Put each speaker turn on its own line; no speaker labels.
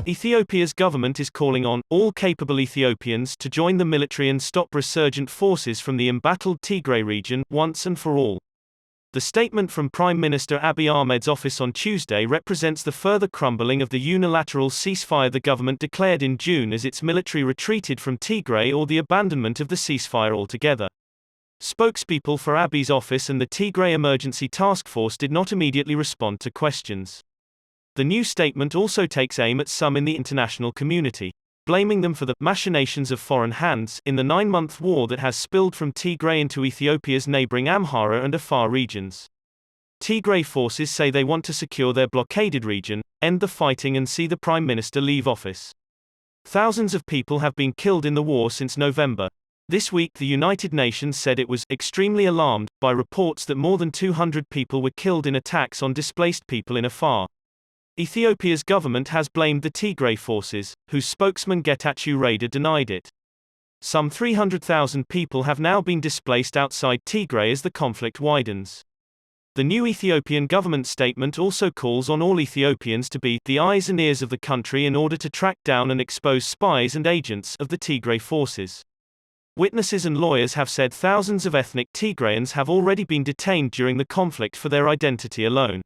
Ethiopia's government is calling on all capable Ethiopians to join the military and stop resurgent forces from the embattled Tigray region once and for all. The statement from Prime Minister Abiy Ahmed's office on Tuesday represents the further crumbling of the unilateral ceasefire the government declared in June as its military retreated from Tigray, or the abandonment of the ceasefire altogether. Spokespeople for Abiy's office and the Tigray Emergency Task Force did not immediately respond to questions. The new statement also takes aim at some in the international community, blaming them for the machinations of foreign hands in the 9-month war that has spilled from Tigray into Ethiopia's neighboring Amhara and Afar regions. Tigray forces say they want to secure their blockaded region, end the fighting, and see the Prime Minister leave office. Thousands of people have been killed in the war since November. This week, the United Nations said it was extremely alarmed by reports that more than 200 people were killed in attacks on displaced people in Afar. Ethiopia's government has blamed the Tigray forces, whose spokesman Getachew Reda denied it. Some 300,000 people have now been displaced outside Tigray as the conflict widens. The new Ethiopian government statement also calls on all Ethiopians to be the eyes and ears of the country in order to track down and expose spies and agents of the Tigray forces. Witnesses and lawyers have said thousands of ethnic Tigrayans have already been detained during the conflict for their identity alone.